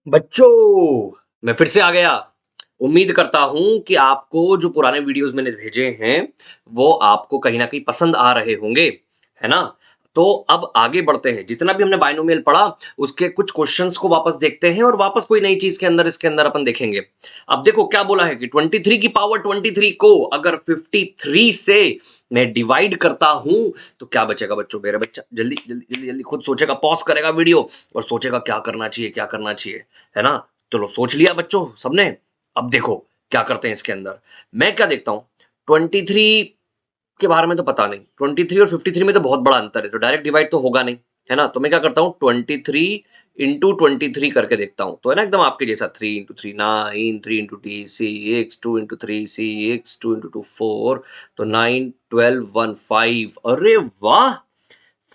बच्चों, मैं फिर से आ गया। उम्मीद करता हूँ कि आपको जो पुराने वीडियोज़ मैंने भेजे हैं, वो आपको कहीं न कहीं पसंद आ रहे होंगे, है ना? तो अब आगे बढ़ते हैं। जितना भी हमने बायनोमियल पढ़ा, उसके कुछ क्वेश्चन्स को वापस देखते हैं और वापस कोई नई चीज़ के अंदर इसके अंदर अपन देखेंगे। अब देखो क्या बोला है कि 23 की पावर 23 को अगर 53 से मैं डिवाइड करता हूँ, तो क्या बचेगा बच्चों? मेरा बच्चा जल्दी, जल्दी, जल्दी, जल्दी खुद सोचेगा, पॉज़ करेगा वीडियो और सोचेगा क्या करना चाहिए, क्या करना चाहिए? है ना? चलो सोच लिया बच्चों सबने। अब देखो क्या करते हैं इसके अंदर। मैं क्या देखता हूँ 23 के बारे में तो पता नहीं, 23 और 53 में तो बहुत बड़ा अंतर है, तो डायरेक्ट डिवाइड तो होगा नहीं, है ना? तो मैं क्या करता हूँ 23 इंटू 23 करके देखता हूँ, तो है ना एकदम आपके जैसा 3 into 3 9, 3 into T C X, 2 into 3 C X, 2 into 2 4, तो 9 12 1 5। अरे वाह,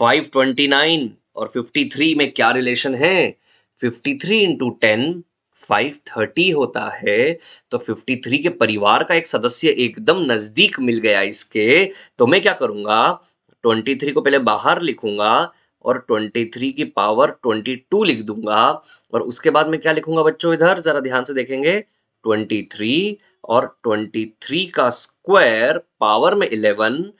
529 और 53 में क्या रिलेशन है? 53 इंटू 10 530 होता है। तो 53 के परिवार का एक सदस्य एकदम नजदीक मिल गया इसके। तो मैं क्या करूंगा, 23 को पहले बाहर लिखूंगा और 23 की पावर 22 लिख दूंगा। और उसके बाद में क्या लिखूंगा बच्चों, इधर जरा ध्यान से देखेंगे, 23 और 23 का स्क्वायर पावर में 11,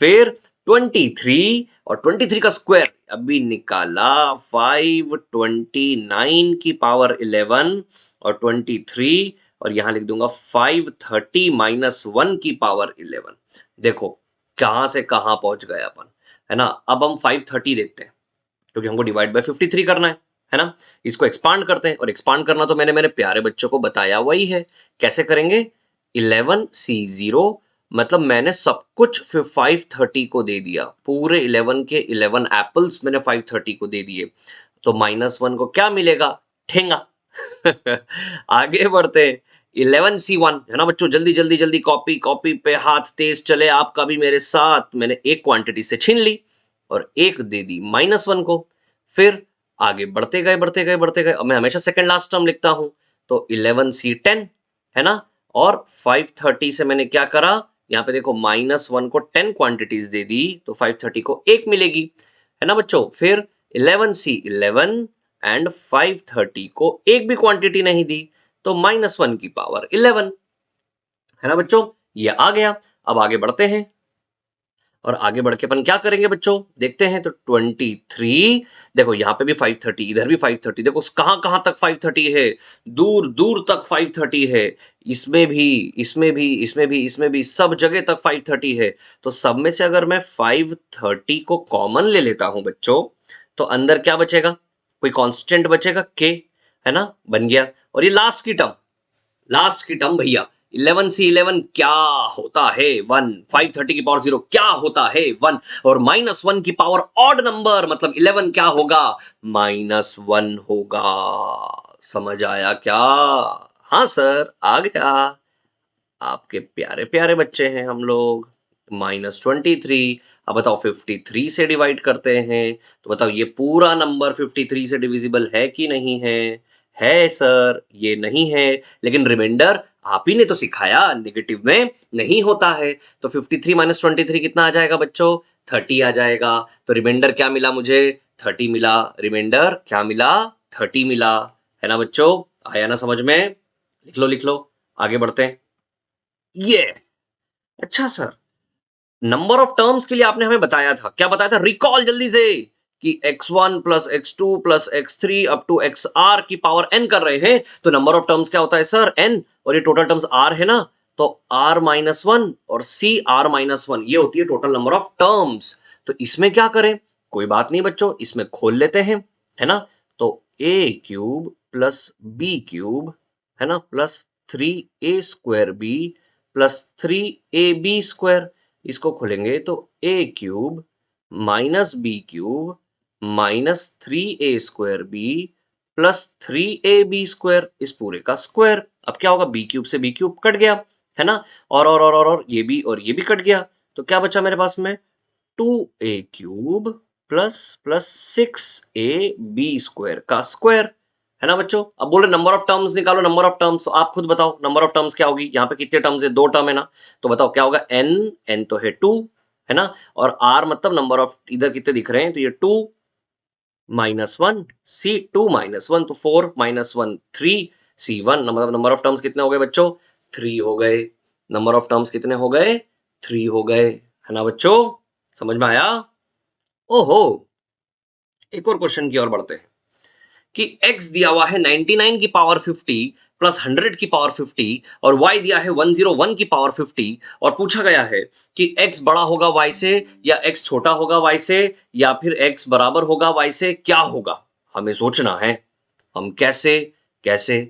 फिर 23 और 23 का स्क्वायर अभी निकाला 529 की पावर 11 और 23, और यहां लिख दूंगा 530 माइनस 1 की पावर 11। देखो कहां से कहां पहुंच गए अपन, है ना? अब हम 530 देखते हैं क्योंकि हमको डिवाइड बाय 53 करना है ना? इसको एक्सपांड करते हैं, और एक्सपांड करना तो मैंने मेरे प्यारे बच्चों को बताया वही है। कैसे करेंगे? 11 C0, मतलब मैंने सब कुछ फिर 530 को दे दिया, पूरे 11 के 11 एप्पल्स मैंने 530 को दे दिए। तो -1 को क्या मिलेगा? ठेंगा। आगे बढ़ते हैं। 11C1, है ना बच्चों? जल्दी जल्दी जल्दी कॉपी कॉपी पे हाथ तेज चले आपका भी मेरे साथ। मैंने एक क्वांटिटी से छीन ली और एक दे दी -1 को। फिर आगे बढ़ते गए बढ़ते गए बढ़ते गए। अब मैं हमेशा सेकंड लास्ट टर्म लिखता हूं, तो 11C10, है ना? और 530 से मैंने क्या करा, यहाँ पे देखो -1 को 10 क्वांटिटीज दे दी, तो 530 को एक मिलेगी, है ना बच्चों? फिर 11C11 एंड 530 को एक भी क्वांटिटी नहीं दी, तो -1 की पावर 11, है ना बच्चों? ये आ गया। अब आगे बढ़ते हैं, और आगे बढ़ के अपन क्या करेंगे बच्चों, देखते हैं। तो 23, देखो यहाँ पे भी 530, इधर भी 530, देखो कहाँ कहाँ तक 530 है, दूर दूर तक 530 है। इसमें भी, इसमें भी, इसमें भी, इसमें भी, सब जगह तक 530 है। तो सब में से अगर मैं 530 को कॉमन ले लेता हूं बच्चों, तो अंदर क्या बचेगा? कोई कांस्टेंट बचेगा के, है ना? बन गया। और ये लास्ट की टर्म, लास्ट की टर्म भैया, 11C11 क्या होता है? 1। 530 की पावर 0 क्या होता है? 1। और -1 की पावर ऑड नंबर मतलब 11 क्या होगा? -1 होगा। समझ आया क्या? हाँ सर, आ गया। आपके प्यारे प्यारे बच्चे हैं हम लोग। -23। अब बताओ 53 से डिवाइड करते हैं, तो बताओ ये पूरा नंबर 53 से डिविजिबल है कि नहीं है? है सर, ये नहीं है। लेकिन रिमाइंडर आप ही ने तो सिखाया नेगेटिव में नहीं होता है। तो 53 माइनस 23 कितना आ जाएगा बच्चों? 30 आ जाएगा। तो रिमाइंडर क्या मिला मुझे? 30 मिला। रिमाइंडर क्या मिला? 30 मिला। है ना बच्चों? आया ना समझ में? लिख लो लिख लो। आगे बढ़ते हैं। ये, अच्छा सर, नंबर ऑफ टर्म्स के लिए आपने हमें बताया था, क्या बताया था? रिकॉल जल्दी से, कि x1 plus x2 plus x3 up to xr की पावर n कर रहे हैं। तो नंबर ऑफ टर्म्स क्या होता है सर? n। और ये टोटल टर्म्स r है ना, तो r-1 और cr-1, ये होती है टोटल नंबर ऑफ टर्म्स। तो इसमें क्या करें? कोई बात नहीं बच्चों, इसमें खोल लेते हैं, है ना? तो a cube plus b cube, है ना, plus 3a² b plus 3ab², इसको खोलेंगे तो a cube minus B cube minus 3a² b plus 3ab², इस पूरे का स्क्वायर। अब क्या होगा? बी क्यूब से बी क्यूब कट गया, है ना? और ये भी, और ये भी कट गया। तो क्या बचा मेरे पास में? 2a³ प्लस प्लस 6ab² का स्क्वायर, है ना बच्चों? अब बोले नंबर ऑफ टर्म्स निकालो, नंबर ऑफ टर्म्स। तो आप खुद बताओ नंबर ऑफ टर्म्स क्या होगी? यहाँ पे कितने टर्म्स है? 2 टर्म है ना, तो बताओ क्या होगा? n तो है 2, है ना? और r मतलब नंबर ऑफ, इधर कितने दिख रहे हैं? तो ये 2 -1 C2 -1 तो 4 -1 3 C1 मतलब नंबर ऑफ टर्म्स कितने हो गए बच्चों 3 हो गए। नंबर ऑफ टर्म्स कितने हो गए 3 हो गए, है ना बच्चों, समझ में आया। ओहो, एक और क्वेश्चन की ओर बढ़ते हैं कि x दिया हुआ है 99 की पावर 50 प्लस 100 की पावर 50 और y दिया है 101 की पावर 50 और पूछा गया है कि x बड़ा होगा y से या x छोटा होगा y से या फिर x बराबर होगा y से, क्या होगा हमें सोचना है। हम कैसे कैसे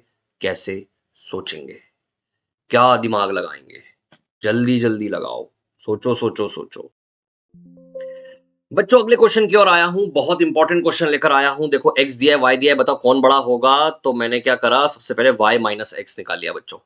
कैसे सोचेंगे, क्या दिमाग लगाएंगे, जल्दी जल्दी लगाओ, सोचो सोचो सोचो। बच्चों अगले क्वेश्चन की ओर आया हूं, बहुत इंपॉर्टेंट क्वेश्चन लेकर आया हूं। देखो x दिया है y दिया है, बताओ कौन बड़ा होगा। तो मैंने क्या करा, सबसे पहले y माइनस एक्स निकाल लिया बच्चों,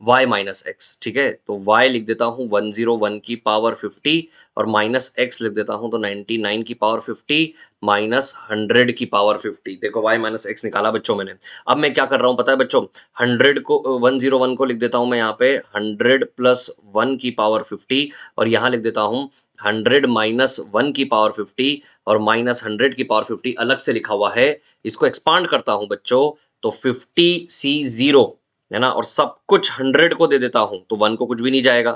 y माइनस एक्स, ठीक है। तो y लिख देता हूं 101 की पावर 50 और माइनस एक्स लिख देता हूं तो 99 की पावर 50 माइनस 100 की पावर 50। देखो y माइनस एक्स निकाला बच्चों मैंने। अब मैं क्या कर रहा हूं पता है बच्चों, 100 को 101 को लिख देता हूं मैं यहाँ पे 100 प्लस 1 की पावर 50 और यहाँ लिख देता हूं 100 माइनस 1 की पावर 50 और माइनस 100 की पावर 50 अलग से लिखा हुआ है। इसको एक्सपांड करता हूं बच्चों तो 50C0 है ना, और सब कुछ 100 को दे देता हूं तो 1 को कुछ भी नहीं जाएगा।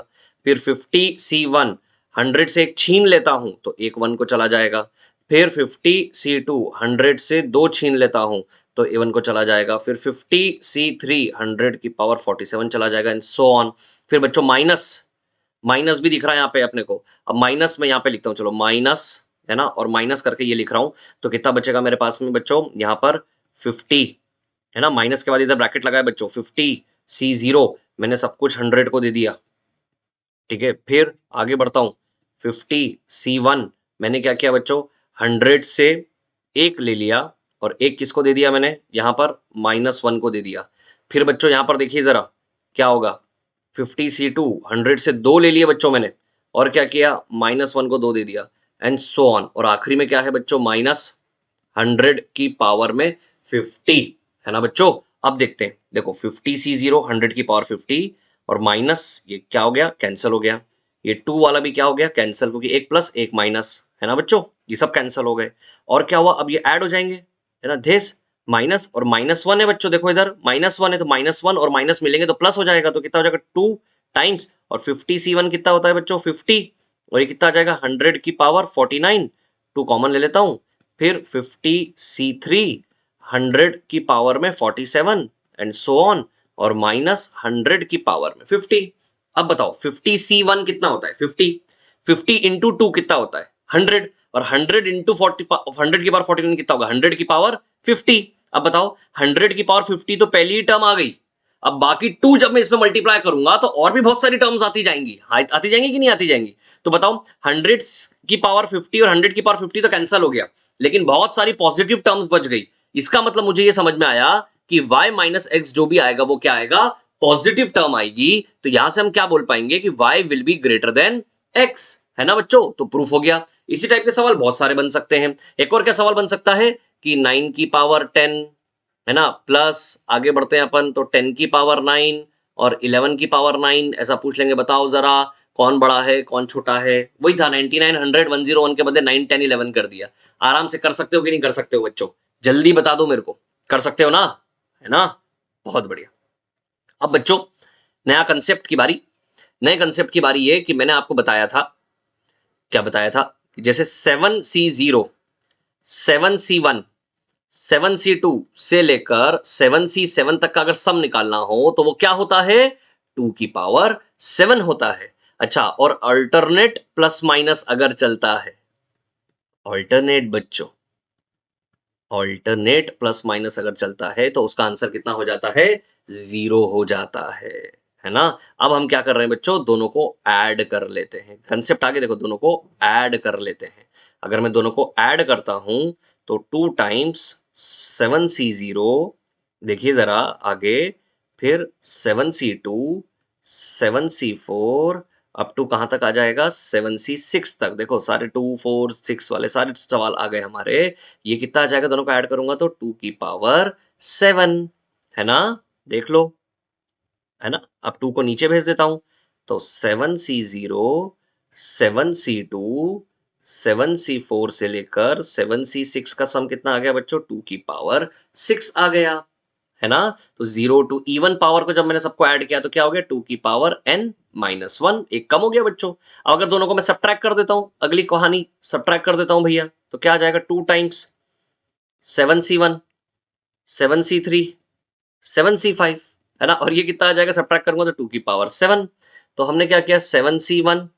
फिर 50C1 100 से एक छीन लेता हूं तो एक 1 को चला जाएगा। फिर 50C2 100 से 2 छीन लेता हूं तो A1 को चला जाएगा। फिर 50C3 100 की पावर 47 चला जाएगा एंड सो ऑन। फिर बच्चों माइनस, माइनस भी दिख रहा है यहाँ पे अपने को। अब माइनस में यहाँ पे लिखता हूँ, चलो माइनस, है ना, और माइनस करके ये लिख रहा हूँ तो कितना बचेगा मेरे पास में बच्चों यहाँ पर 50, है ना। माइनस के बाद इधर ब्रैकेट लगाया बच्चों 50C0 मैंने सब कुछ 100 को दे दिया, ठीक है। फिर आगे बढ़ता हूँ 50C1 मैंने क्या किया बच्चों 100 से एक ले लिया और एक किसको दे दिया मैंने यहाँ पर -1 को दे दिया। फिर बच्चों यहाँ पर देखिए जरा क्या होगा 50C2 100 से 2 ले लिए बच्चों मैंने और क्या किया -1 को 2 दे दिया एंड सो ऑन। और आखिरी में क्या है बच्चों -100 की पावर में 50, है ना बच्चों। अब देखते हैं, देखो 50C0 100 की पावर 50 और माइनस ये क्या हो गया कैंसिल हो गया, ये 2 वाला भी क्या हो गया कैंसिल, क्योंकि एक प्लस एक माइनस, है ना बच्चों, ये सब कैंसिल हो गए। और क्या हुआ अब ये ऐड हो जाएंगे, है ना, this माइनस और -1 है बच्चों, देखो इधर -1 है तो -1 और माइनस मिलेंगे तो प्लस हो जाएगा, तो कितना हो जाएगा 2 टाइम्स और 50C1 कितना होता है बच्चों 50 और ये कितना आ जाएगा 100 की पावर 49, 2 कॉमन ले लेता हूं। फिर 50C3 100 की पावर में 47 एंड सो ऑन और माइनस 100 की पावर में 50। अब बताओ 50C1 कितना होता है 50, 50 इंटू 2 कितना होता है 100 और 100 इंटू 40 100 की पावर 49 कितना होगा 100 की पावर 50। अब बताओ 100 की पावर 50 तो पहली ही टर्म आ गई। अब बाकी 2 जब मैं इसमें मल्टीप्लाई करूंगा तो और भी बहुत सारी टर्म्स आती जाएंगी, आती जाएंगी कि नहीं आती जाएंगी। तो बताओ 100 की पावर 50 और 100 की पावर 50 तो कैंसिल हो गया, लेकिन बहुत सारी पॉजिटिव टर्म्स बच गई। इसका मतलब मुझे ये समझ में आया कि y माइनस एक्स जो भी आएगा वो क्या आएगा पॉजिटिव टर्म आएगी। तो यहां से हम क्या बोल पाएंगे कि y will be greater than x, है ना बच्चों। तो प्रूफ हो गया। इसी टाइप के सवाल बहुत सारे बन सकते हैं। एक और क्या सवाल बन सकता है कि 9 की पावर 10, है ना, प्लस आगे बढ़ते हैं अपन तो 10 की पावर 9 और 11 की पावर 9, ऐसा पूछ लेंगे बताओ जरा कौन बड़ा है कौन छोटा है। वही था 99 100 101 के बदले 9 10 11 कर दिया। आराम से कर सकते हो कि नहीं कर सकते हो बच्चों, जल्दी बता दो मेरे को, कर सकते हो ना, है ना, बहुत बढ़िया। अब बच्चों नया कंसेप्ट की बारी, नए कंसेप्ट की बारी ये कि मैंने आपको बताया था, क्या बताया था, जैसे 7C0 7C1 7C2 से लेकर 7C7 तक का अगर सम निकालना हो तो वो क्या होता है 2 की पावर 7 होता है। अच्छा, और अल्टरनेट प्लस माइनस अगर चलता है, अल्टरनेट बच्चों, ऑल्टरनेट प्लस माइनस अगर चलता है तो उसका आंसर कितना हो जाता है 0 हो जाता है ना। अब हम क्या कर रहे हैं बच्चों, दोनों को ऐड कर लेते हैं। कंसेप्ट आगे देखो, दोनों को ऐड कर लेते हैं। अगर मैं दोनों को ऐड करता हूं तो 2 टाइम्स 7C0, देखिए जरा आगे, फिर 7C2 7C4 अप टू कहां तक आ जाएगा 7C6 तक। देखो सारे 2 4 6 वाले सारे सवाल आ गए हमारे। ये कितना आ जाएगा, दोनों को ऐड करूंगा तो 2 की पावर 7, है ना, देख लो, है ना। अब 2 को नीचे भेज देता हूं तो 7C0 7C2 7c4 से लेकर 7c6 का सम कितना आ गया बच्चों? 2 की पावर 6 आ गया, है ना? तो 0 टू इवन पावर को जब मैंने सबको ऐड किया तो क्या हो गया? 2 की पावर n माइनस 1, एक कम हो गया बच्चों। अब अगर दोनों को मैं सब्ट्रैक्ट कर देता हूं, अगली कहानी सब्ट्रैक्ट कर देता हूं भैया, तो क्या आ जाएगा? 2 टाइम्स 7c1 7c3 7c5, है ना? और ये कितना आ जाएगा? सब्ट्रैक्ट करूंगा तो 2 की पावर 7। तो हमने क्या किया? 7c1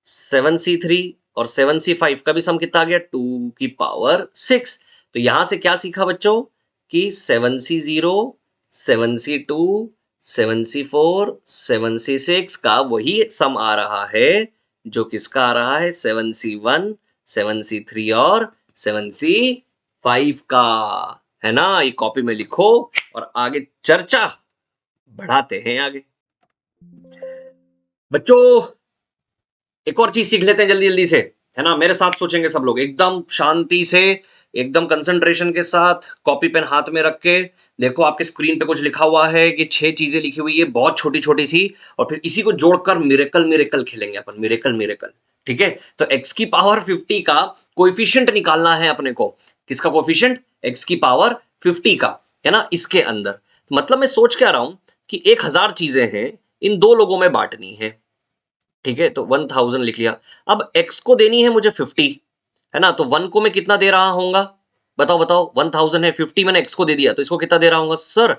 7c3 और 7c5 का भी सम कितना आ गया? 2 की पावर 6। तो यहां से क्या सीखा बच्चों कि 7c0 7c2 7c4 7c6 का वही सम आ रहा है जो किसका आ रहा है? 7c1 7c3 और 7c5 का, है ना? ये कॉपी में लिखो और आगे चर्चा बढ़ाते हैं आगे। बच्चों एक और चीज सीख लेते हैं जल्दी जल्दी से, है ना? मेरे साथ सोचेंगे सब लोग एकदम शांति से, एकदम कंसंट्रेशन के साथ, कॉपी पेन हाथ में रख के। देखो आपके स्क्रीन पे कुछ लिखा हुआ है कि 6 चीजें लिखी हुई है बहुत छोटी छोटी सी, और फिर इसी को जोड़कर मिरेकल मिरेकल खेलेंगे अपन, मिरेकल मिरेकल। ठीक है? तो x की पावर 50 का कोएफिशिएंट निकालना है अपने को। किसका कोएफिशिएंट? x की पावर 50 का, है ना? इसके अंदर तो मतलब मैं सोच क्या रहा हूं कि 1000 चीजें हैं, इन 2 लोगों में बांटनी है। ठीक है? तो 1000 लिख लिया। अब x को देनी है मुझे 50, है ना? तो 1 को मैं कितना दे रहा होऊंगा? बताओ बताओ, 1000 है, 50 मैंने x को दे दिया, तो इसको कितना दे रहा होऊंगा? सर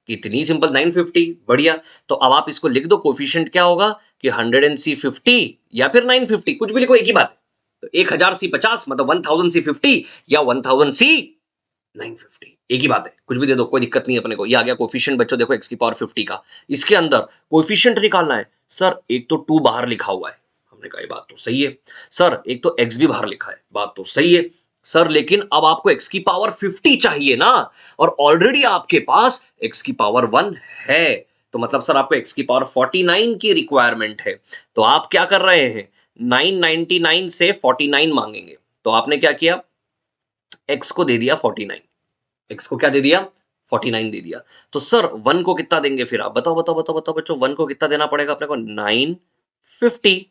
इतनी सिंपल, 950। बढ़िया। तो अब आप इसको लिख दो, कोफिशिएंट क्या होगा कि 100c50 या फिर 950, कुछ भी लिखो, एक ही बात है। तो 1000c50 मतलब 1000c50 या 1000c950, एक ही बात है, कुछ भी दे दो, कोई दिक्कत नहीं है अपने को। ये आ गया कोफिशिएंट बच्चों, देखो x की पावर 50 का। इसके अंदर कोफिशिएंट निकालना है। सर एक तो 2 बाहर लिखा हुआ है, हमने कहा ये बात तो सही है। सर एक तो x भी बाहर लिखा है, बात तो सही है। सर लेकिन अब आपको x की पावर 50 चाहिए ना, और ऑलरेडी आपके पास x की पावर 1 है, तो मतलब सर आपको x की पावर 49 की रिक्वायरमेंट है। तो आप क्या कर रहे हैं? 999 से 49 मांगेंगे। तो आपने क्या किया? x को दे दिया 49, x को क्या दे दिया? 49 दे दिया। तो सर 1 को कितना देंगे फिर आप? बताओ बताओ बताओ बताओ बच्चों, 1 को कितना देना पड़ेगा अपने को? 950।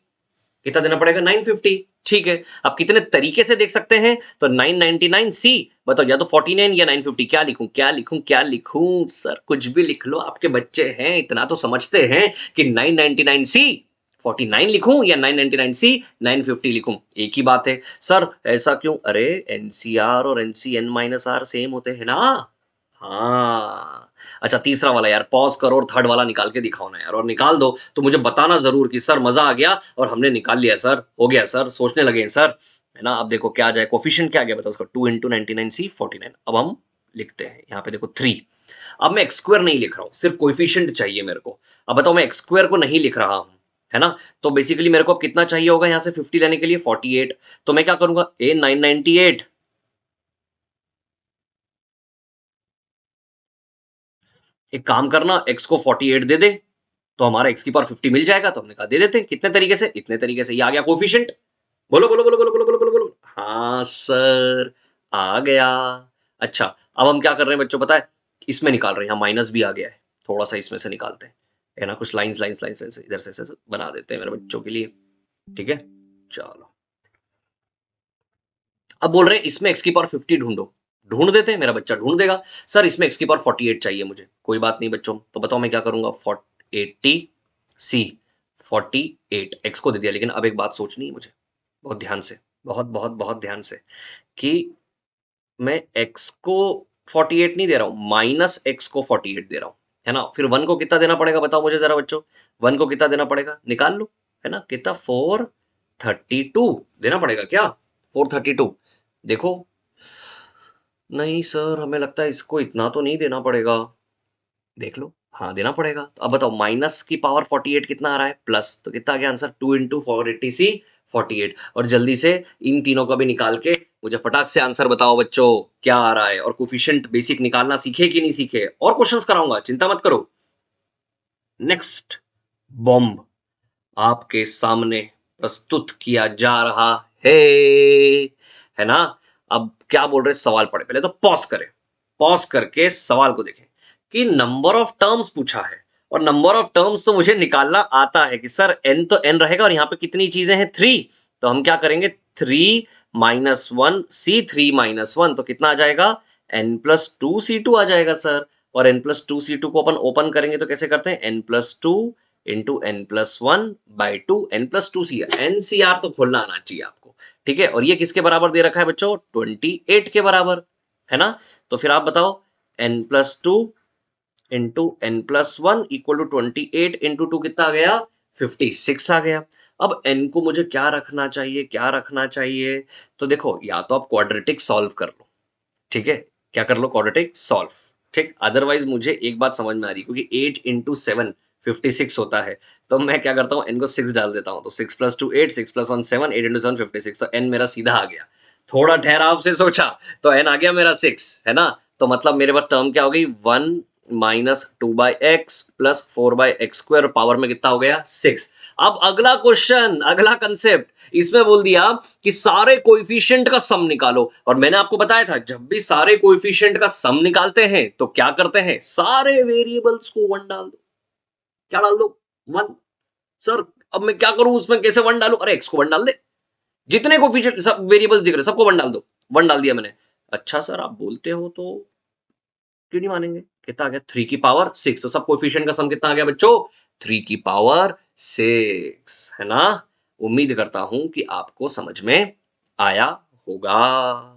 कितना देना पड़ेगा? 950। ठीक है, आप कितने तरीके से देख सकते हैं? तो 999c, बताओ या तो 49 या 950, क्या लिखूं क्या लिखूं क्या लिखूं? सर कुछ भी लिख लो, आपके बच्चे हैं, इतना तो समझते हैं कि 999c 49 लिखूं या 999c 950 लिखूं, एक ही बात है। सर ऐसा क्यों? अरे एनसीआर और एनसीएन माइनस आर सेम होते हैं ना। हाँ, अच्छा तीसरा वाला यार पॉज करो और थर्ड वाला निकाल के दिखाओ ना यार, और निकाल दो तो मुझे बताना जरूर कि सर मजा आ गया और हमने निकाल लिया सर, हो गया सर, सोचने लगे हैं सर, है ना? अब देखो क्या आ जाए, कोफिशिएंट क्या आ गया बताओ उसका? 2 इंटू 99c 49। अब हम लिखते हैं यहाँ पे, देखो 3। अब मैं एक्स स्क्वायर नहीं लिख रहा हूँ, सिर्फ कोफिशिएंट चाहिए मेरे को। अब बताओ मैं एक्स स्क्वायर को नहीं लिख रहा हूँ, है ना? तो बेसिकली मेरे को अब कितना चाहिए होगा यहाँ से 50 लेने के लिए? 48। तो मैं क्या करूंगा? ए 998, एक काम करना, x को 48 दे दे तो हमारा x की पावर 50 मिल जाएगा। तो हमने कहा दे देते हैं। कितने तरीके से? इतने तरीके से। ये आ गया कोफिशिएंट। बोलो बोलो बोलो बोलो बोलो बोलो बोलो बोलो। हाँ सर आ गया। अच्छा अब हम क्या कर रहे हैं बच्चों पता है? इसमें निकाल रहे हैं, यहाँ माइनस भी आ गया है, थोड़ा सा इसमें से निकालते हैं, है ना? कुछ लाइंस लाइंस लाइंस लाइंस इधर से ऐसे बना देते हैं मेरे बच्चों के लिए। ठीक है, चलो। अब बोल रहे हैं इसमें x की पावर 50 ढूंढो। ढूंढ देते हैं, मेरा बच्चा ढूंढ देगा। सर इसमें x की पावर 48 चाहिए मुझे। कोई बात नहीं बच्चों, तो बताओ मैं क्या करूंगा? 80 c 48 x को दे दिया। लेकिन अब एक बात सोचनी है मुझे, बहुत ध्यान से, बहुत बहुत बहुत ध्यान से, कि मैं x को 48 नहीं दे रहा हूं, माइनस x को 48 दे रहा हूं, है ना? फिर 1 को कितना देना पड़ेगा बताओ मुझे जरा बच्चों? 1 को कितना देना पड़ेगा? निकाल लो, है ना? कितना? 432 देना पड़ेगा क्या? 432। देखो, नहीं सर हमें लगता है इसको इतना तो नहीं देना पड़ेगा। देख लो, हाँ देना पड़ेगा। तो अब बताओ माइनस की पावर 48 कितना आ रहा है? प्लस, तो कितना आ गया आंसर? 2 into 480c 48। और जल्दी से इन तीनों का भी निकाल के मुझे फटाक से आंसर बताओ बच्चों, क्या आ रहा है? और कोफिशिएंट बेसिक निकालना सीखे कि नहीं सीखे? और क्वेश्चंस कराऊंगा, चिंता मत करो। नेक्स्ट बॉम्ब आपके सामने प्रस्तुत किया जा रहा है ना? अब क्या बोल रहे सवाल पढ़े, पहले तो पॉज करें, पॉज करके सवाल को देखें कि नंबर ऑफ टर्म्स पूछा है, और नंबर ऑफ टर्म्स तो मुझे निकालना आता है कि सर n तो n रहेगा, और यहाँ पे कितनी चीजें हैं? 3। तो हम क्या करेंगे? 3 माइनस 1 C3 - 1 तो कितना आ जाएगा n+2 C2 आ जाएगा सर। और n+2 C2 को अपन ओपन करेंगे तो कैसे करते हैं n+2 into n+1/2 n+2 CR NCR तो खोलना आना चाहिए आपको, ठीक है। और ये किसके बराबर दे रखा है बच्चों 28 के बराबर, है ना। तो फिर आप बताओ n+2 into n+1 equal to 28 into 2 कितना आ गया 56 आ गया। अब n को मुझे क्या रखना चाहिए, क्या रखना चाहिए, तो देखो या तो आप क्वाड्रेटिक सॉल्व कर लो, ठीक है, क्या कर लो क्वाड्रेटिक सॉल्व, ठीक। अदरवाइज मुझे एक बात समझ में आ रही, क्योंकि 8 इंटू 7 56 होता है, तो मैं क्या करता हूँ n को 6 डाल देता हूँ, तो 6+2 8 6+1 7 8 इंटू 7 56, तो n मेरा सीधा आ गया। थोड़ा ठहराव से सोचा तो n आ गया मेरा 6, है ना। तो मतलब मेरे पास टर्म क्या हो गई 1 -2/x प्लस 4/x² पावर में कितना हो गया 6। अब अगला क्वेश्चन, अगला कंसेप्ट इसमें बोल दिया कि सारे कोएफिशिएंट का सम निकालो, और मैंने आपको बताया था जब भी सारे कोएफिशिएंट का सम निकालते हैं तो क्या करते हैं, सारे वेरिएबल्स को 1 डाल दो। क्या डाल दो 1। सर अब मैं क्या करूं, उसमें कैसे 1 डालूं, अरे x को 1 डाल दे, जितने कोएफिशिएंट सब वेरिएबल्स दिख रहे सबको 1 डाल दो। 1 डाल दिया मैंने। अच्छा सर आप बोलते हो तो क्यों नहीं मानेंगे, कितना आ गया 3 की पावर 6, तो सब कोएफिशिएंट का सम कितना आ गया बच्चों 3 की पावर 6, है ना। उम्मीद करता हूं कि आपको समझ में आया होगा।